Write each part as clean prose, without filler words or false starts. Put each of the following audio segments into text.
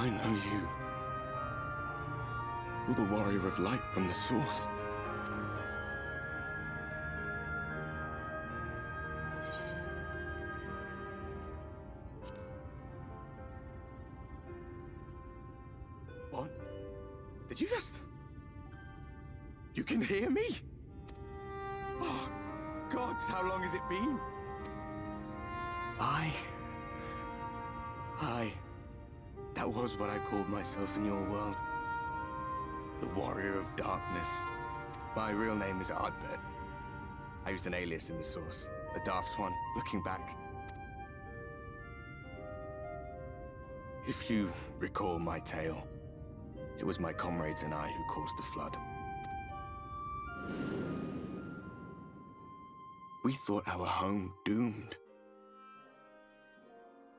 I know you. You're the warrior of light from the source. What? Did you just... You can hear me? Oh, gods, how long has it been? That was what I called myself in your world. The Warrior of Darkness. My real name is Ardbert. I used an alias in the source, a daft one, looking back. If you recall my tale, it was my comrades and I who caused the flood. We thought our home doomed.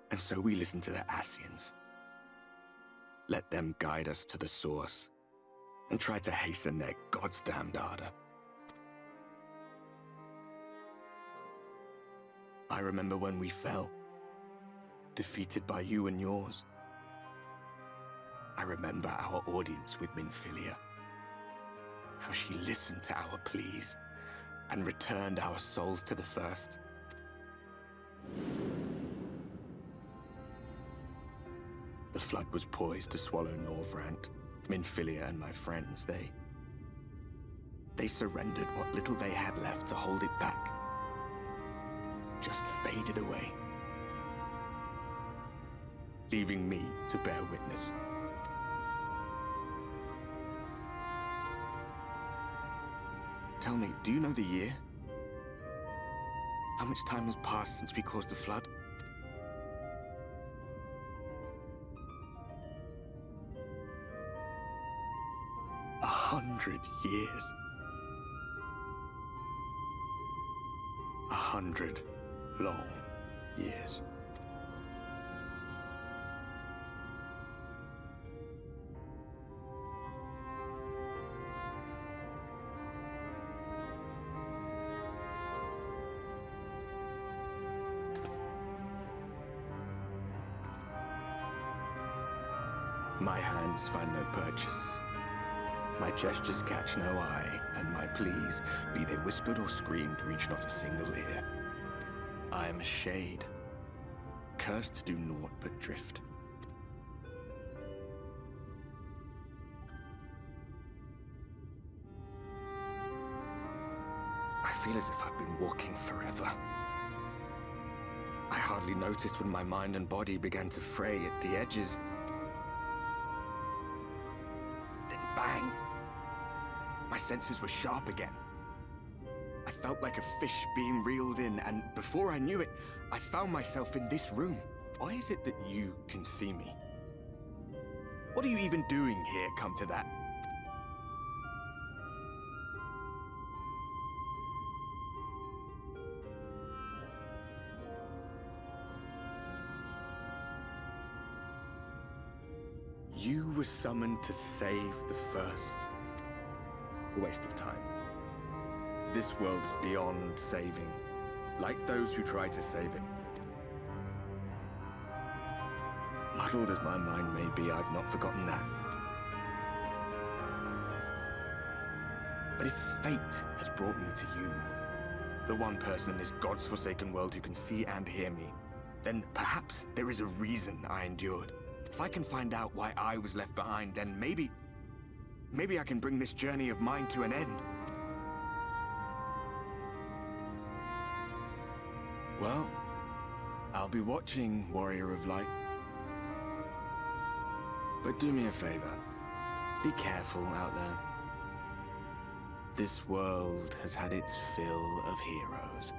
And so we listened to the Ascians. Let them guide us to the source and try to hasten their goddamned ardor. I remember when we fell, defeated by you and yours. I remember our audience with Minfilia, how she listened to our pleas and returned our souls to the First. The flood was poised to swallow Norvrant, Minfilia and my friends. They surrendered what little they had left to hold it back. Just faded away, leaving me to bear witness. Tell me, do you know the year? How much time has passed since we caused the flood? 100 years. 100 long years. My hands find no purchase. My gestures catch no eye, and my pleas, be they whispered or screamed, reach not a single ear. I am a shade, cursed to do naught but drift. I feel as if I've been walking forever. I hardly noticed when my mind and body began to fray at the edges. Then bang! My senses were sharp again. I felt like a fish being reeled in, and before I knew it, I found myself in this room. Why is it that you can see me? What are you even doing here, come to that? You were summoned to save the First. A waste of time. This world is beyond saving, like those who try to save it. Muddled as my mind may be, I've not forgotten that. But if fate has brought me to you, the one person in this God's-forsaken world who can see and hear me, then perhaps there is a reason I endured. If I can find out why I was left behind, then maybe I can bring this journey of mine to an end. Well, I'll be watching, Warrior of Light. But do me a favor. Be careful out there. This world has had its fill of heroes.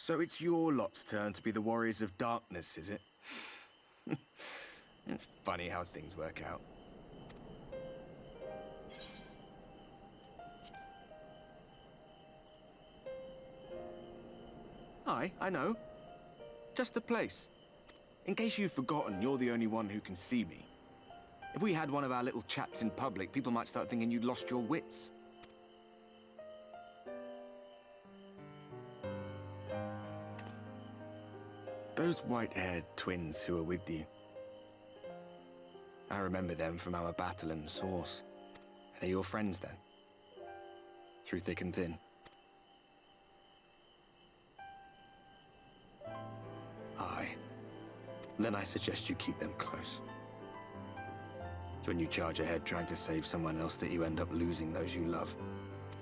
So it's your lot's turn to be the warriors of darkness, is it? It's funny how things work out. Aye, I know. Just the place. In case you've forgotten, you're the only one who can see me. If we had one of our little chats in public, people might start thinking you'd lost your wits. Those white-haired twins who were with you. I remember them from our battle in the Source. Are they your friends, then? Through thick and thin? Aye. Then I suggest you keep them close. It's when you charge ahead trying to save someone else that you end up losing those you love.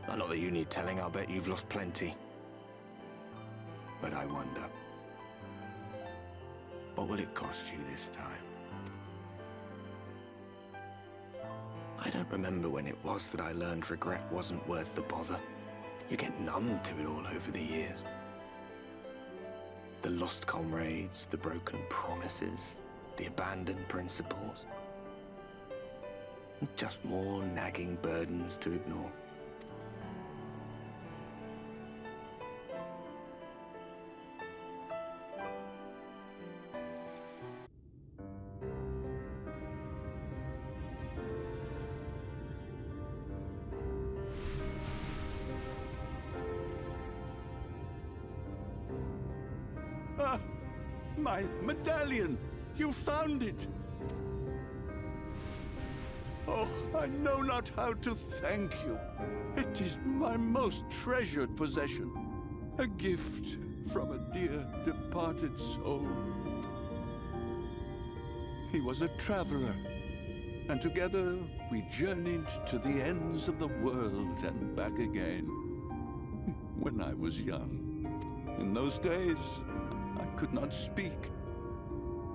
Not that you need telling, I'll bet you've lost plenty. But I wonder, what will it cost you this time? I don't remember when it was that I learned regret wasn't worth the bother. You get numb to it all over the years. The lost comrades, the broken promises, the abandoned principles. Just more nagging burdens to ignore. Ah, my medallion! You found it! Oh, I know not how to thank you. It is my most treasured possession. A gift from a dear departed soul. He was a traveler, and together we journeyed to the ends of the world and back again. When I was young. In those days, I could not speak,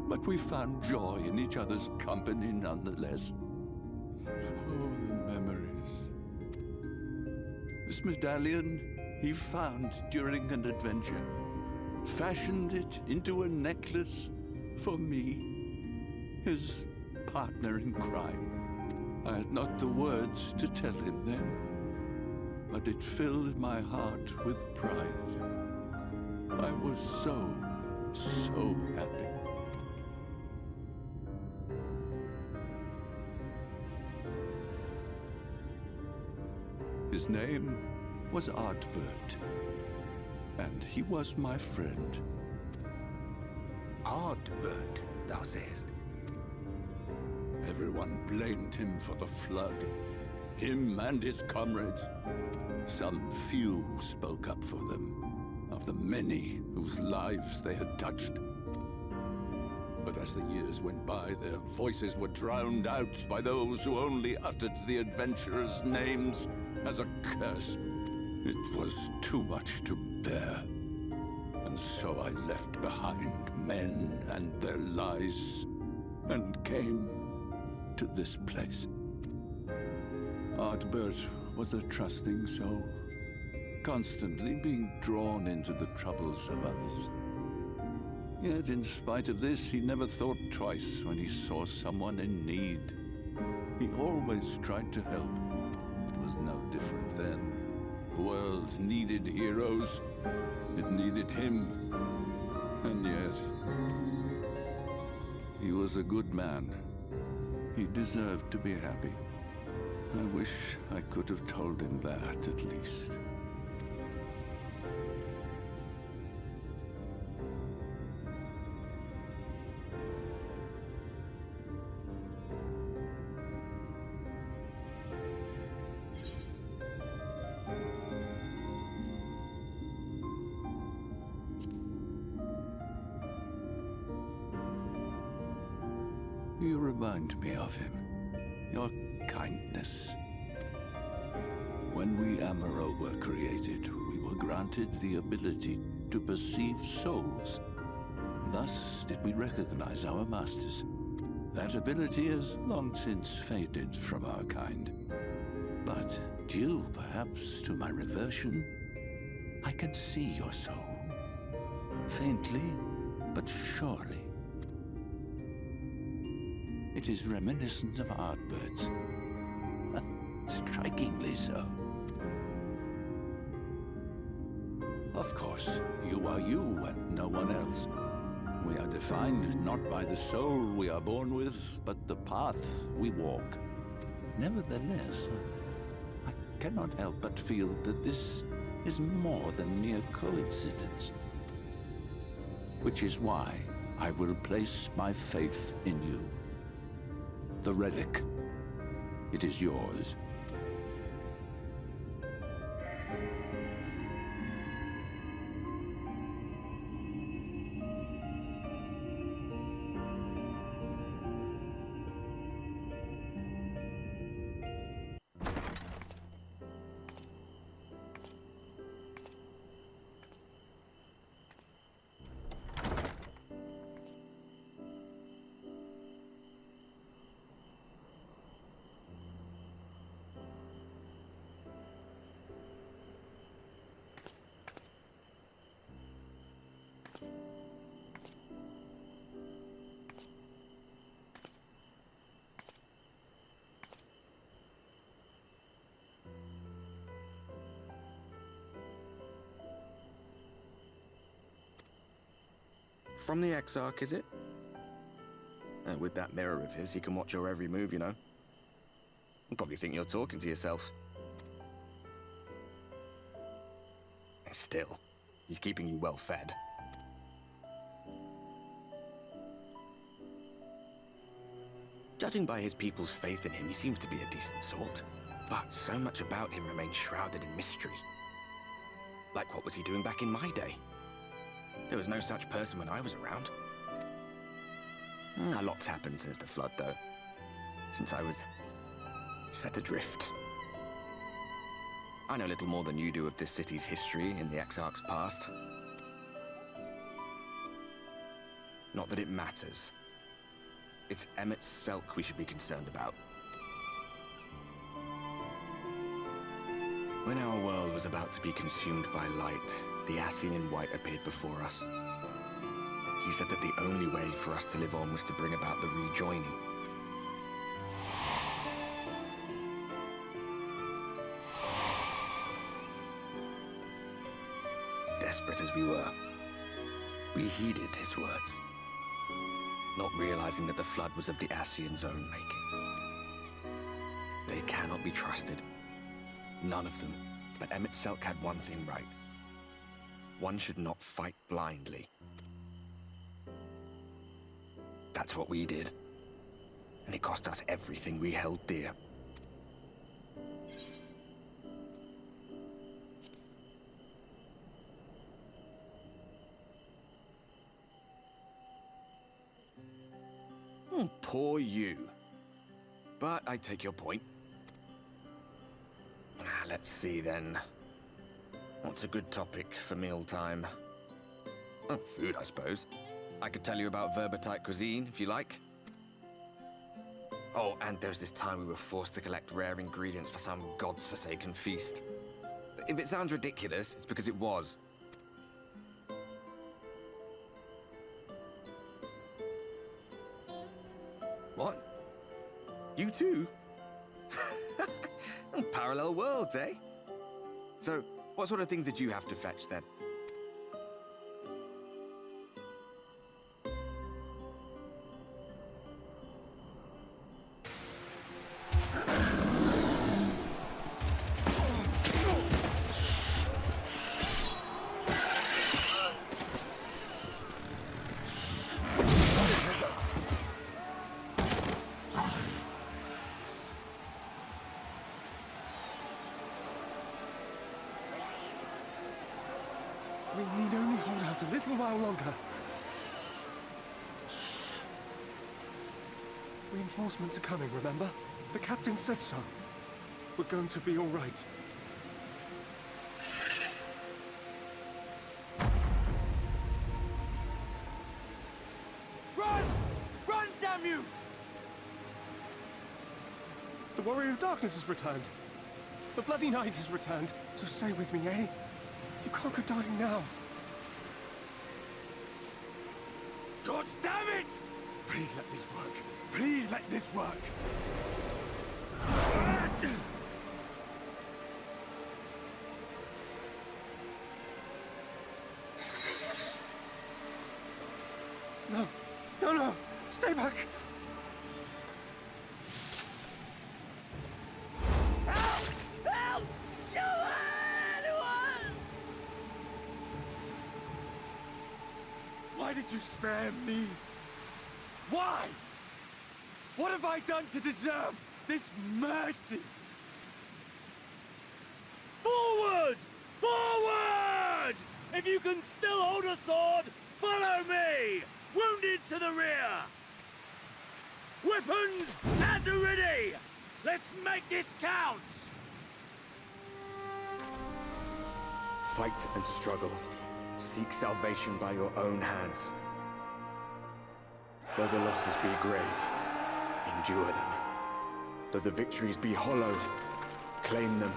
but we found joy in each other's company nonetheless. Oh, the memories. This medallion he found during an adventure, fashioned it into a necklace for me, his partner in crime. I had not the words to tell him then, but it filled my heart with pride. I was so happy. His name was Ardbert, and he was my friend. Ardbert, thou sayest? Everyone blamed him for the flood. Him and his comrades. Some few spoke up for them, of the many whose lives they had touched. But as the years went by, their voices were drowned out by those who only uttered the adventurers' names as a curse. It was too much to bear. And so I left behind men and their lies, and came to this place. Ardbert was a trusting soul, constantly being drawn into the troubles of others. Yet in spite of this, he never thought twice when he saw someone in need. He always tried to help. It was no different then. The world needed heroes. It needed him. And yet, he was a good man. He deserved to be happy. I wish I could have told him that, at least. You remind me of him. Your kindness. When we Amaro were created, we were granted the ability to perceive souls. Thus did we recognize our masters. That ability has long since faded from our kind. But due perhaps to my reversion, I can see your soul. faintly but surely. It is reminiscent of Ardbert's. Strikingly so. Of course, you are you and no one else. We are defined not by the soul we are born with, but the path we walk. Nevertheless, I cannot help but feel that this is more than mere coincidence. Which is why I will place my faith in you. The relic. It is yours. From the Exarch, is it? With that mirror of his, he can watch your every move, you know. He'll probably think you're talking to yourself. Still, he's keeping you well fed. Judging by his people's faith in him, he seems to be a decent sort. But so much about him remains shrouded in mystery. Like, what was he doing back in my day? There was no such person when I was around. A lot's happened since the Flood, though. Since I was set adrift. I know little more than you do of this city's history in the Exarch's past. Not that it matters. It's Emmett Selk we should be concerned about. When our world was about to be consumed by light, the Ascian in white appeared before us. He said that the only way for us to live on was to bring about the rejoining. Desperate as we were, we heeded his words, not realizing that the Flood was of the Ascian's own making. They cannot be trusted. None of them. But Emmett Selk had one thing right. One should not fight blindly. That's what we did. And it cost us everything we held dear. Poor you. But I take your point. Let's see then. What's a good topic for mealtime? Oh, food, I suppose. I could tell you about Verbertite cuisine, if you like. Oh, and there was this time we were forced to collect rare ingredients for some god's-forsaken feast. If it sounds ridiculous, it's because it was. What? You too? Parallel worlds, eh? So, what sort of things did you have to fetch then? We need only hold out a little while longer. Reinforcements are coming, remember? The captain said so. We're going to be all right. Run! Run, damn you! The Warrior of Darkness has returned. The Bloody Knight has returned. So stay with me, eh? You can't go dying now. God damn it! Please let this work. Please let this work. No, no, no! Stay back! Help! Help! Anyone! Why did you spare me? Why? What have I done to deserve this mercy? Forward! Forward! If you can still hold a sword, follow me! Wounded to the rear! Weapons at the ready! Let's make this count! Fight and struggle. Seek salvation by your own hands. Though the losses be grave, endure them. Though the victories be hollow, claim them.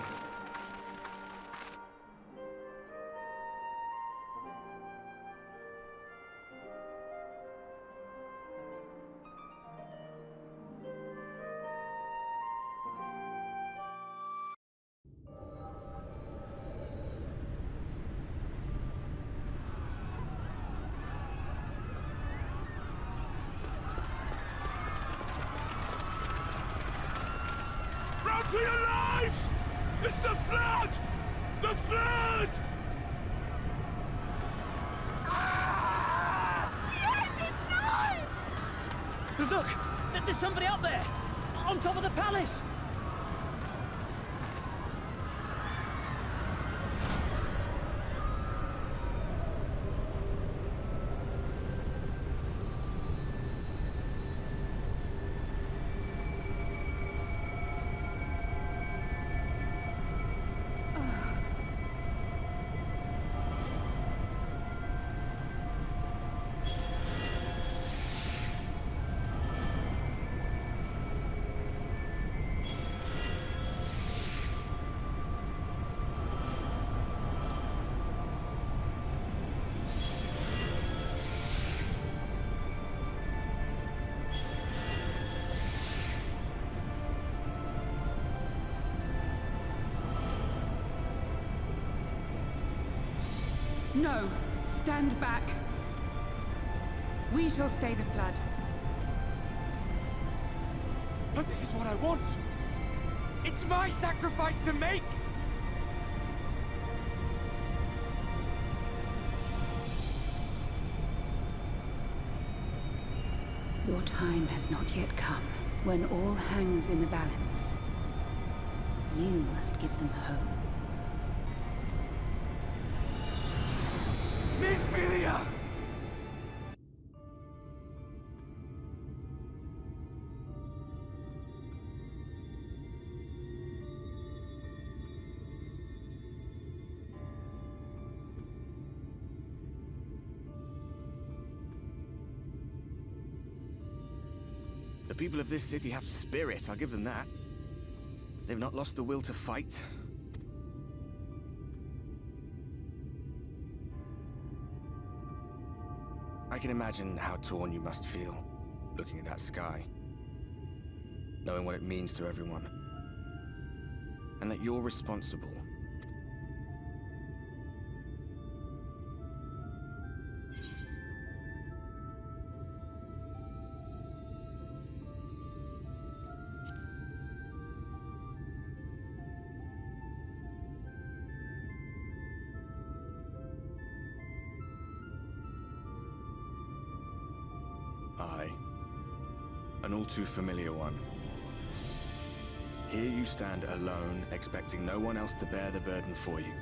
Run for your lives! It's the flood! The flood! Look! There's somebody up there! On top of the palace! No! Stand back! We shall stay the flood. But this is what I want! It's my sacrifice to make! Your time has not yet come, when all hangs in the balance. You must give them hope. Minfilia! The people of this city have spirit, I'll give them that. They've not lost the will to fight. I can imagine how torn you must feel, looking at that sky. Knowing what it means to everyone. And that you're responsible. Aye. An all too familiar one. Here you stand alone, expecting no one else to bear the burden for you.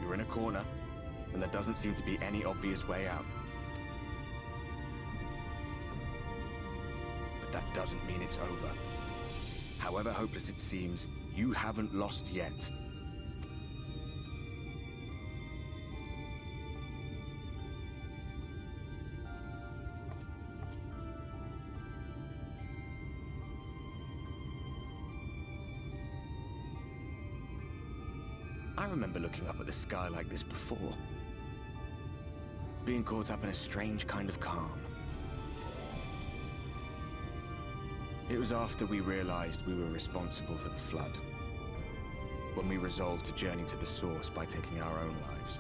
You're in a corner, and there doesn't seem to be any obvious way out. That doesn't mean it's over. However hopeless it seems, you haven't lost yet. I remember looking up at the sky like this before. Being caught up in a strange kind of calm. It was after we realized we were responsible for the flood, when we resolved to journey to the source by taking our own lives.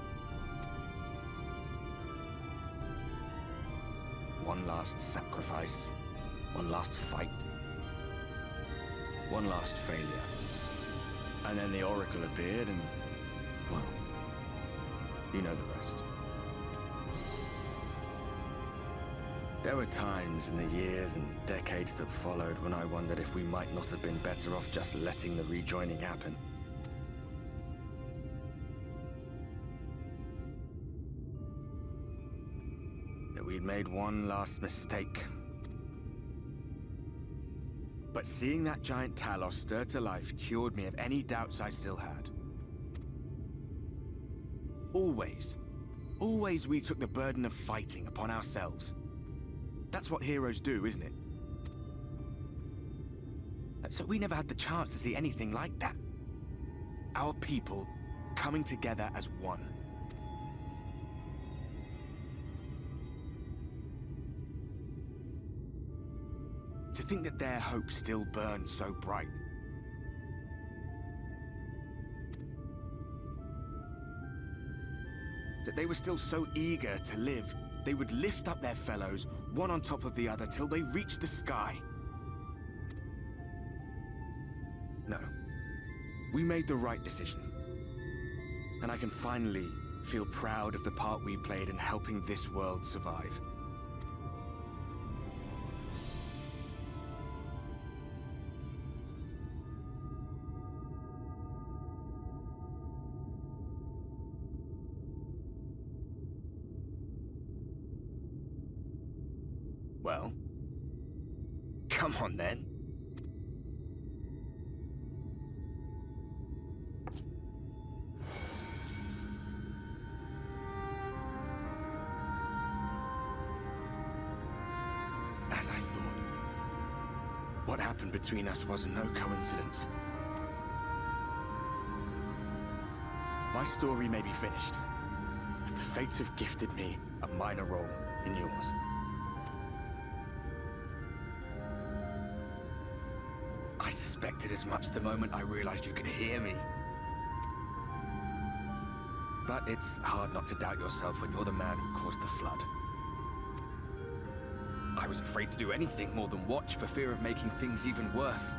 One last sacrifice, one last fight, one last failure. And then the Oracle appeared and, well, you know the rest. There were times in the years and decades that followed when I wondered if we might not have been better off just letting the rejoining happen. That we'd made one last mistake. But seeing that giant Talos stir to life cured me of any doubts I still had. Always we took the burden of fighting upon ourselves. That's what heroes do, isn't it? So we never had the chance to see anything like that. Our people coming together as one. To think that their hope still burns so bright. That they were still so eager to live, they would lift up their fellows, one on top of the other, till they reached the sky. No. We made the right decision. And I can finally feel proud of the part we played in helping this world survive. Well, come on then. As I thought, what happened between us was no coincidence. My story may be finished, but the fates have gifted me a minor role in yours. I suspected as much the moment I realized you could hear me. But it's hard not to doubt yourself when you're the man who caused the flood. I was afraid to do anything more than watch for fear of making things even worse.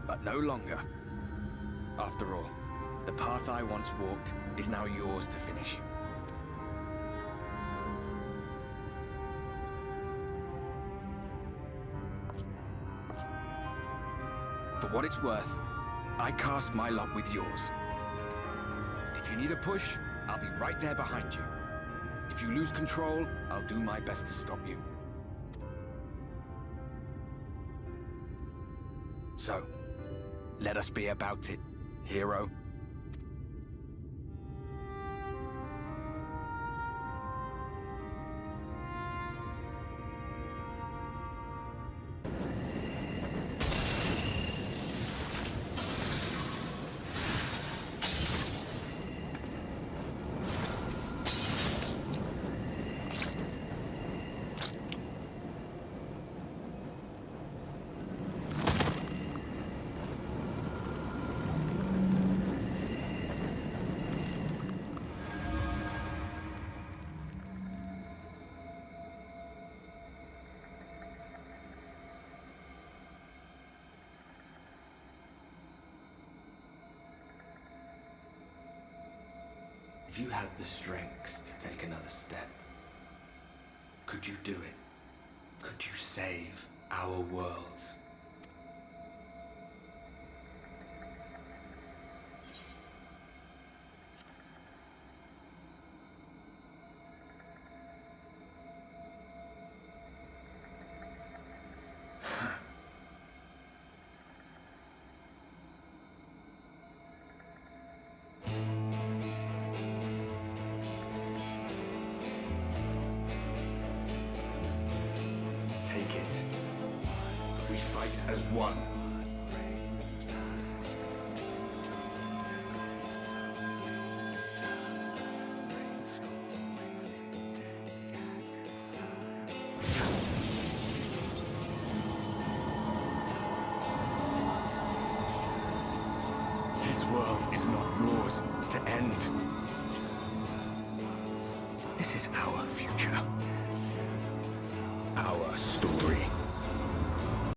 But no longer. After all, the path I once walked is now yours to finish. For what it's worth, I cast my lot with yours. If you need a push, I'll be right there behind you. If you lose control, I'll do my best to stop you. So, let us be about it, hero. If you had the strength to take another step, could you do it? Could you save our worlds? Take it. We fight as one. world is not yours to end. This is our future. Our story.